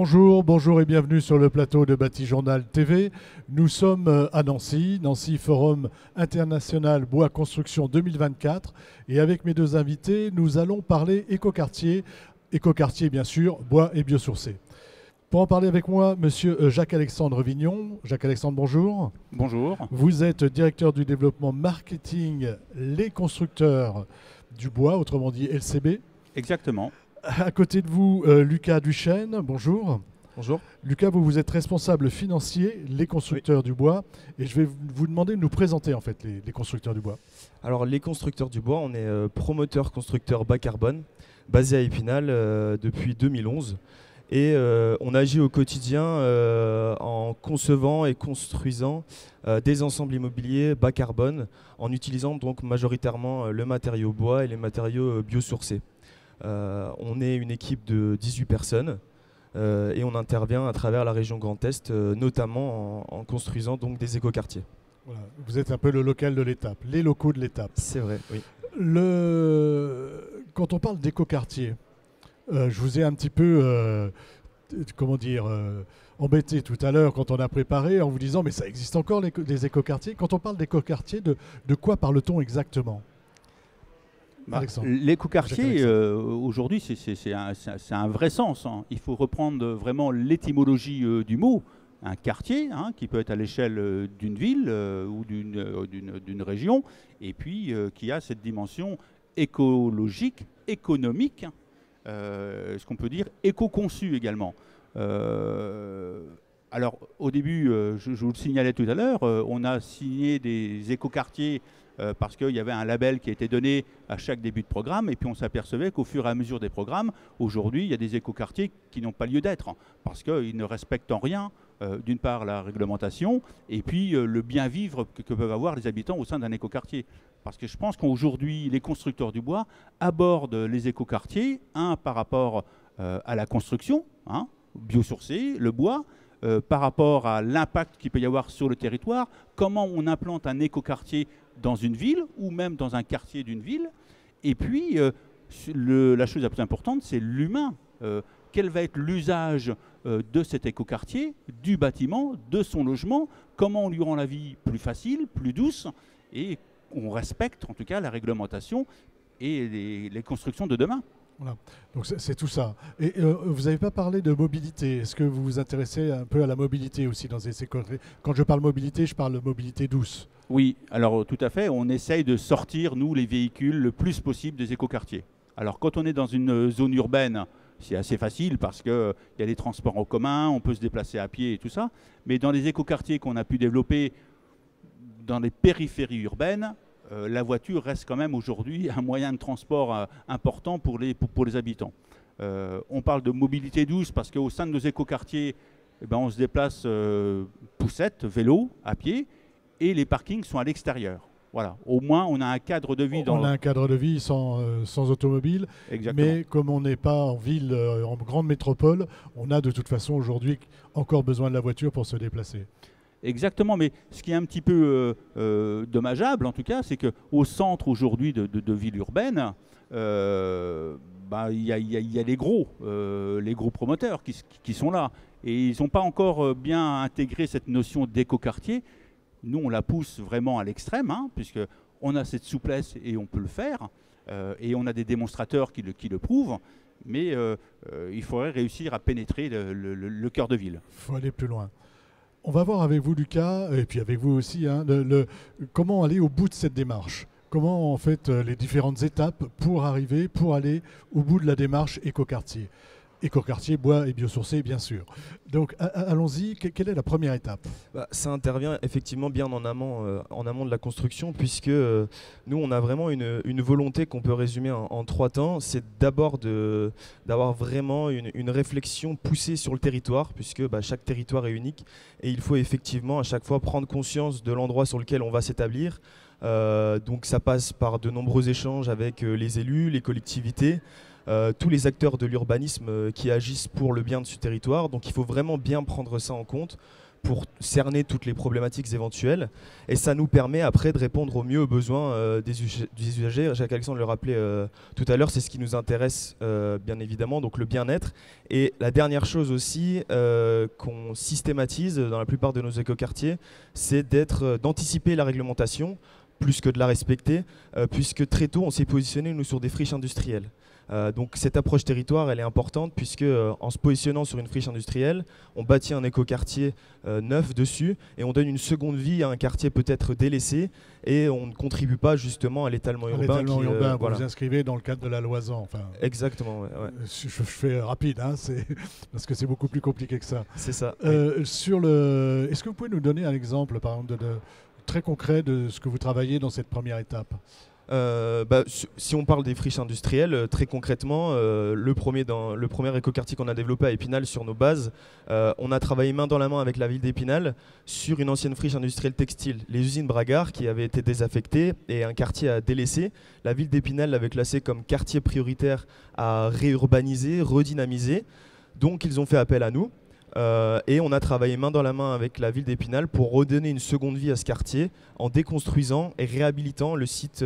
Bonjour, bonjour et bienvenue sur le plateau de Bâti-Journal TV. Nous sommes à Nancy, Nancy Forum International Bois Construction 2024. Et avec mes deux invités, nous allons parler écoquartier. Écoquartier, bien sûr, bois et biosourcé. Pour en parler avec moi, monsieur Jacques-Alexandre Vignon. Jacques-Alexandre, bonjour. Bonjour. Vous êtes directeur du développement marketing Les Constructeurs du Bois, autrement dit LCB. Exactement. À côté de vous, Lucas Duchesne, bonjour. Bonjour. Lucas, vous êtes responsable financier, les constructeurs du bois. Et je vais vous demander de nous présenter en fait les constructeurs du bois. Alors les constructeurs du bois, on est promoteur constructeur bas carbone, basé à Épinal depuis 2011. Et on agit au quotidien en concevant et construisant des ensembles immobiliers bas carbone, en utilisant donc majoritairement le matériau bois et les matériaux biosourcés. On est une équipe de 18 personnes et on intervient à travers la région Grand Est, notamment en construisant donc des écoquartiers. Voilà. Vous êtes un peu le local de l'étape, les locaux de l'étape. C'est vrai, oui. Quand on parle d'écoquartier, je vous ai un petit peu, embêté tout à l'heure quand on a préparé en vous disant mais ça existe encore des écoquartiers. Quand on parle d'écoquartier, de quoi parle-t-on exactement ? L'écoquartier, aujourd'hui, c'est un vrai sens. Hein. Il faut reprendre vraiment l'étymologie du mot. Un quartier, hein, qui peut être à l'échelle d'une ville ou d'une région, et puis qui a cette dimension écologique, économique, ce qu'on peut dire éco-conçu également. Alors, au début, je vous le signalais tout à l'heure, on a signé des écoquartiers parce qu'il y avait un label qui a été donné à chaque début de programme, et puis on s'apercevait qu'au fur et à mesure des programmes, aujourd'hui, il y a des écoquartiers qui n'ont pas lieu d'être, parce qu'ils ne respectent en rien, d'une part, la réglementation, et puis le bien-vivre que peuvent avoir les habitants au sein d'un écoquartier. Parce que je pense qu'aujourd'hui, les constructeurs du bois abordent les écoquartiers, par rapport à la construction, hein, biosourcée, le bois, par rapport à l'impact qu'il peut y avoir sur le territoire, comment on implante un écoquartier dans une ville ou même dans un quartier d'une ville. Et puis, la chose la plus importante, c'est l'humain. Quel va être l'usage de cet écoquartier, du bâtiment, de son logement, comment on lui rend la vie plus facile, plus douce, et on respecte en tout cas la réglementation et les constructions de demain. Voilà. Donc c'est tout ça. Et vous n'avez pas parlé de mobilité. Est-ce que vous vous intéressez un peu à la mobilité aussi dans ces écoquartiers ? Quand je parle mobilité, je parle de mobilité douce. Oui, alors tout à fait. On essaye de sortir, nous, les véhicules, le plus possible des écoquartiers. Alors quand on est dans une zone urbaine, c'est assez facile parce qu'il y a les transports en commun, on peut se déplacer à pied et tout ça. Mais dans les écoquartiers qu'on a pu développer dans les périphéries urbaines, la voiture reste quand même aujourd'hui un moyen de transport important pour les habitants. On parle de mobilité douce parce qu'au sein de nos écoquartiers, on se déplace poussette, vélo, à pied, et les parkings sont à l'extérieur. Voilà. Au moins, on a un cadre de vie. On a un cadre de vie sans automobile. Exactement. Mais comme on n'est pas en ville, en grande métropole, on a de toute façon aujourd'hui encore besoin de la voiture pour se déplacer. Exactement, mais ce qui est un petit peu dommageable, en tout cas, c'est qu'au centre aujourd'hui de villes urbaines, il y a les gros promoteurs qui sont là. Et ils n'ont pas encore bien intégré cette notion d'écoquartier. Nous, on la pousse vraiment à l'extrême, hein, puisqu'on a cette souplesse et on peut le faire. Et on a des démonstrateurs qui le prouvent. Mais il faudrait réussir à pénétrer le cœur de ville. Il faut aller plus loin. On va voir avec vous, Lucas, et puis avec vous aussi, hein, comment aller au bout de cette démarche. Comment, en fait, les différentes étapes pour aller au bout de la démarche écoquartier. Écoquartier, bois et biosourcé, bien sûr. Donc, allons-y. Quelle est la première étape ? Ça intervient effectivement bien en amont de la construction, puisque nous, on a vraiment une volonté qu'on peut résumer en 3 temps. C'est d'abord d'avoir vraiment une réflexion poussée sur le territoire, puisque chaque territoire est unique. Et il faut effectivement à chaque fois prendre conscience de l'endroit sur lequel on va s'établir. Donc ça passe par de nombreux échanges avec les élus, les collectivités, tous les acteurs de l'urbanisme qui agissent pour le bien de ce territoire. Donc il faut vraiment bien prendre ça en compte pour cerner toutes les problématiques éventuelles. Et ça nous permet après de répondre au mieux aux besoins des usagers. Jacques-Alexandre le rappelait tout à l'heure, c'est ce qui nous intéresse bien évidemment, donc le bien-être. Et la dernière chose aussi qu'on systématise dans la plupart de nos écoquartiers, c'est d'anticiper la réglementation plus que de la respecter, puisque très tôt on s'est positionné nous sur des friches industrielles. Donc cette approche territoire, elle est importante puisque en se positionnant sur une friche industrielle, on bâtit un écoquartier neuf dessus et on donne une seconde vie à un quartier peut-être délaissé et on ne contribue pas justement à l'étalement urbain. L'étalement urbain, vous voilà. vous inscrivez dans le cadre de la loisance. Enfin, exactement, ouais. Je fais rapide, hein, parce que c'est beaucoup plus compliqué que ça. C'est ça. Est-ce que vous pouvez nous donner un exemple, par exemple, très concret de ce que vous travaillez dans cette première étape ? Si on parle des friches industrielles, très concrètement, le premier écoquartier qu'on a développé à Épinal sur nos bases, on a travaillé main dans la main avec la ville d'Épinal sur une ancienne friche industrielle textile, les usines Bragard qui avaient été désaffectées et un quartier à délaisser. La ville d'Épinal l'avait classé comme quartier prioritaire à réurbaniser, redynamiser. Donc ils ont fait appel à nous. Et on a travaillé main dans la main avec la ville d'Épinal pour redonner une seconde vie à ce quartier en déconstruisant et réhabilitant le site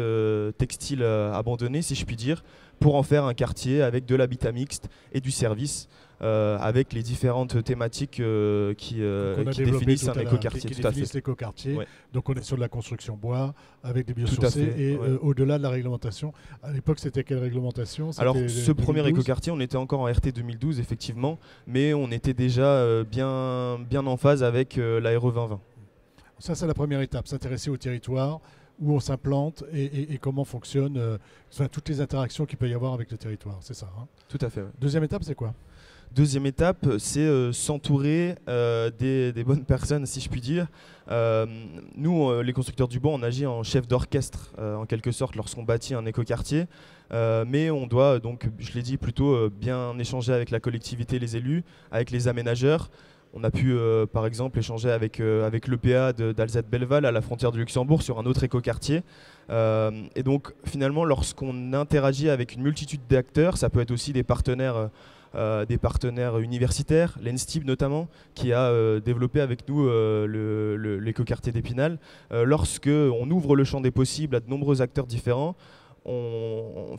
textile abandonné, si je puis dire, pour en faire un quartier avec de l'habitat mixte et du service, avec les différentes thématiques qui définissent un écoquartier. Qui définissent l'écoquartier. Ouais. Donc on est sur de la construction bois avec des biosourcés et au-delà de la réglementation. À l'époque, c'était quelle réglementation ? Alors ce premier écoquartier, on était encore en RT 2012 effectivement, mais on était déjà bien en phase avec la RE 2020. Ça, c'est la première étape, s'intéresser au territoire, où on s'implante et comment fonctionnent toutes les interactions qu'il peut y avoir avec le territoire. C'est ça, hein ? Tout à fait. Ouais. Deuxième étape, c'est quoi ? Deuxième étape, c'est s'entourer des bonnes personnes, si je puis dire. Nous, les constructeurs du bois, on agit en chef d'orchestre, en quelque sorte, lorsqu'on bâtit un écoquartier. Mais on doit, donc, je l'ai dit, plutôt bien échanger avec la collectivité, les élus, avec les aménageurs. On a pu, par exemple, échanger avec l'EPA d'Alzette Belleval à la frontière du Luxembourg sur un autre écoquartier. Et donc, finalement, lorsqu'on interagit avec une multitude d'acteurs, ça peut être aussi des partenaires universitaires, l'ENSTIB notamment, qui a développé avec nous l'écoquartier d'Épinal. Lorsque on ouvre le champ des possibles à de nombreux acteurs différents, on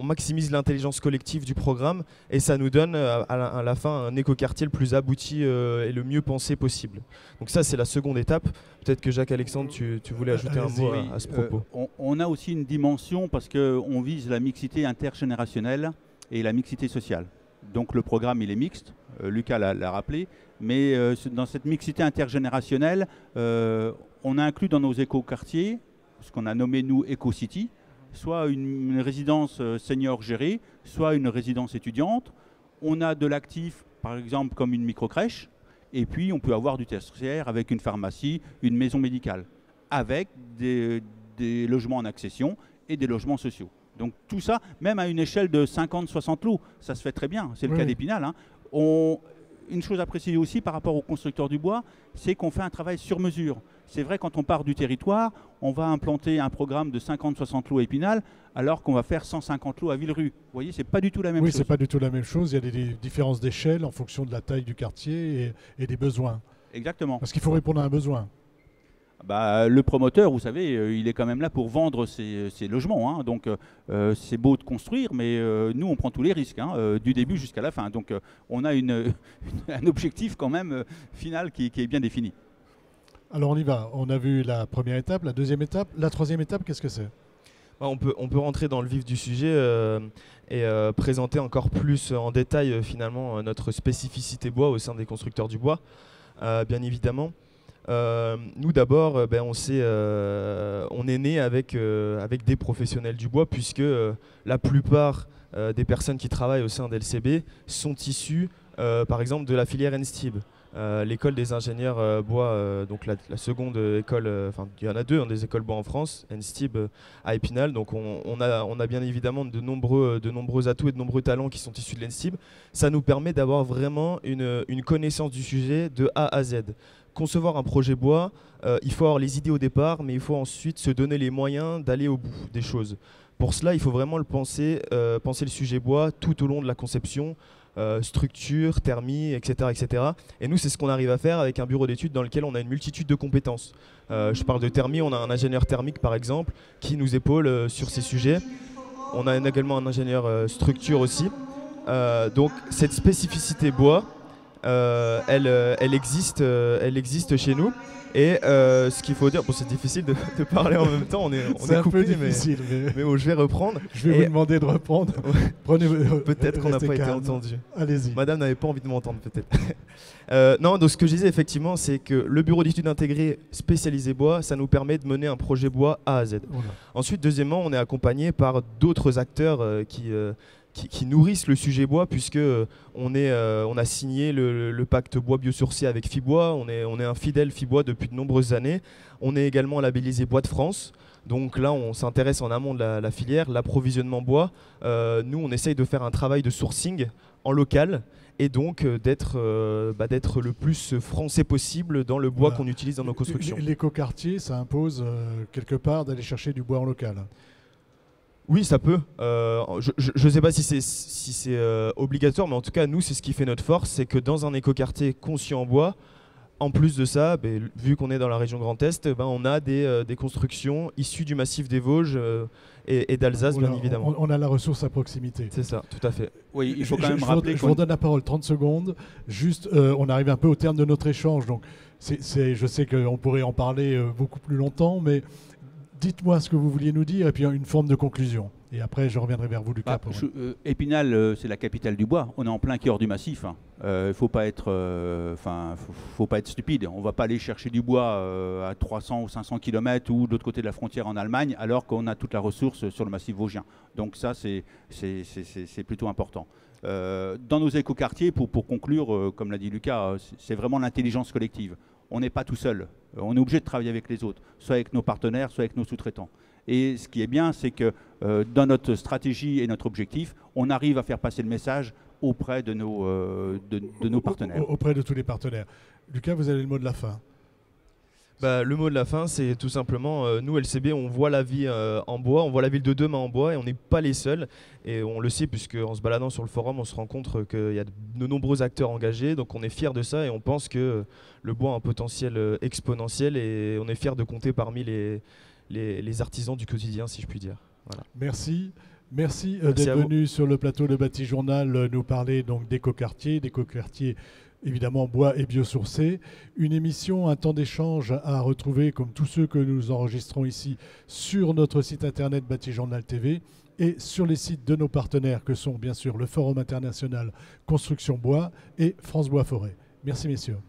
maximise l'intelligence collective du programme et ça nous donne à la fin un écoquartier le plus abouti et le mieux pensé possible. Donc ça, c'est la seconde étape. Peut-être que Jacques-Alexandre, tu voulais ajouter un mot à ce propos. On a aussi une dimension parce qu'on vise la mixité intergénérationnelle et la mixité sociale. Donc le programme, il est mixte, Lucas l'a rappelé, mais dans cette mixité intergénérationnelle, on a inclus dans nos écoquartiers ce qu'on a nommé, nous, EcoCity, soit une résidence senior gérée, soit une résidence étudiante. On a de l'actif, par exemple, comme une microcrèche, et puis on peut avoir du tertiaire avec une pharmacie, une maison médicale, avec des logements en accession et des logements sociaux. Donc tout ça, même à une échelle de 50-60 lots, ça se fait très bien, c'est le cas d'Épinal. Hein. Une chose à préciser aussi par rapport aux constructeurs du bois, c'est qu'on fait un travail sur mesure. C'est vrai, quand on part du territoire, on va implanter un programme de 50-60 lots à Épinal, alors qu'on va faire 150 lots à Villerue. Vous voyez, c'est pas du tout la même chose. Oui, c'est pas du tout la même chose. Il y a des différences d'échelle en fonction de la taille du quartier et des besoins. Exactement. Parce qu'il faut répondre à un besoin. Le promoteur, vous savez, il est quand même là pour vendre ses logements. Hein. Donc, c'est beau de construire, mais nous, on prend tous les risques, hein, du début jusqu'à la fin. Donc, on a un objectif quand même final qui est bien défini. Alors, on y va. On a vu la première étape, la deuxième étape. La troisième étape, qu'est-ce que c'est ? On peut rentrer dans le vif du sujet et présenter encore plus en détail, finalement, notre spécificité bois au sein des constructeurs du bois, bien évidemment. Nous d'abord, on est né avec des professionnels du bois puisque la plupart des personnes qui travaillent au sein d'LCB sont issues par exemple de la filière ENSTIB. L'école des ingénieurs bois, donc la seconde école, il y en a deux, des écoles bois en France, ENSTIB à Épinal. Donc on a bien évidemment de nombreux atouts et de nombreux talents qui sont issus de l'ENSTIB. Ça nous permet d'avoir vraiment une connaissance du sujet de A à Z. Concevoir un projet bois, il faut avoir les idées au départ, mais il faut ensuite se donner les moyens d'aller au bout des choses. Pour cela, il faut vraiment penser le sujet bois tout au long de la conception, structure, thermie, etc., etc. Et nous, c'est ce qu'on arrive à faire avec un bureau d'études dans lequel on a une multitude de compétences. Je parle de thermie, on a un ingénieur thermique par exemple qui nous épaule sur ces sujets. On a également un ingénieur structure aussi. Donc cette spécificité bois, elle existe chez nous. Et ce qu'il faut dire, bon, c'est difficile de parler en même temps, on est un coupé, peu difficile, mais bon, je vais reprendre. je vais vous demander de reprendre. Prenez, Peut-être qu'on n'a restez pas été calme. entendu. Allez-y. Madame n'avait pas envie de m'entendre peut-être. Non, donc ce que je disais effectivement, c'est que le bureau d'études intégré spécialisé bois, ça nous permet de mener un projet bois A à Z. Voilà. Ensuite, deuxièmement, on est accompagné par d'autres acteurs qui nourrissent le sujet bois, puisque on a signé le pacte bois biosourcé avec Fibois, on est un fidèle Fibois depuis de nombreuses années. On est également labellisé Bois de France. Donc là, on s'intéresse en amont de la filière, l'approvisionnement bois. Nous, on essaye de faire un travail de sourcing en local et donc d'être le plus français possible dans le bois Voilà. qu'on utilise dans nos constructions. L'écoquartier, ça impose quelque part d'aller chercher du bois en local. Oui, ça peut. Je ne sais pas si c'est obligatoire, mais en tout cas, nous, c'est ce qui fait notre force, c'est que dans un écoquartier conçu en bois, en plus de ça, vu qu'on est dans la région Grand Est, on a des constructions issues du massif des Vosges et d'Alsace, bien évidemment. On a la ressource à proximité. C'est ça, tout à fait. Oui, il faut quand même rappeler je vous donne la parole 30 secondes. Juste, on arrive un peu au terme de notre échange, donc je sais qu'on pourrait en parler beaucoup plus longtemps, mais dites-moi ce que vous vouliez nous dire et puis une forme de conclusion. Et après, je reviendrai vers vous, Lucas. Épinal, c'est la capitale du bois. On est en plein cœur du massif. Il faut pas être stupide. On ne va pas aller chercher du bois à 300 ou 500 km ou de l'autre côté de la frontière en Allemagne, alors qu'on a toute la ressource sur le massif vosgien. Donc ça, c'est plutôt important. Dans nos écoquartiers, pour conclure, comme l'a dit Lucas, c'est vraiment l'intelligence collective. On n'est pas tout seul. On est obligé de travailler avec les autres, soit avec nos partenaires, soit avec nos sous-traitants. Et ce qui est bien, c'est que dans notre stratégie et notre objectif, on arrive à faire passer le message auprès de nos partenaires. Auprès de tous les partenaires. Lucas, vous avez le mot de la fin. Le mot de la fin, c'est tout simplement, nous, LCB, on voit la vie en bois, on voit la ville de demain en bois et on n'est pas les seuls. Et on le sait, puisqu'en se baladant sur le forum, on se rend compte qu'il y a de nombreux acteurs engagés. Donc on est fiers de ça et on pense que le bois a un potentiel exponentiel et on est fiers de compter parmi les artisans du quotidien, si je puis dire. Voilà. Merci d'être venu sur le plateau de Batijournal nous parler donc d'écoquartiers évidemment bois et biosourcés. Une émission, un temps d'échange à retrouver comme tous ceux que nous enregistrons ici sur notre site internet Batijournal TV et sur les sites de nos partenaires que sont bien sûr le Forum international Construction Bois et France Bois Forêt. Merci messieurs.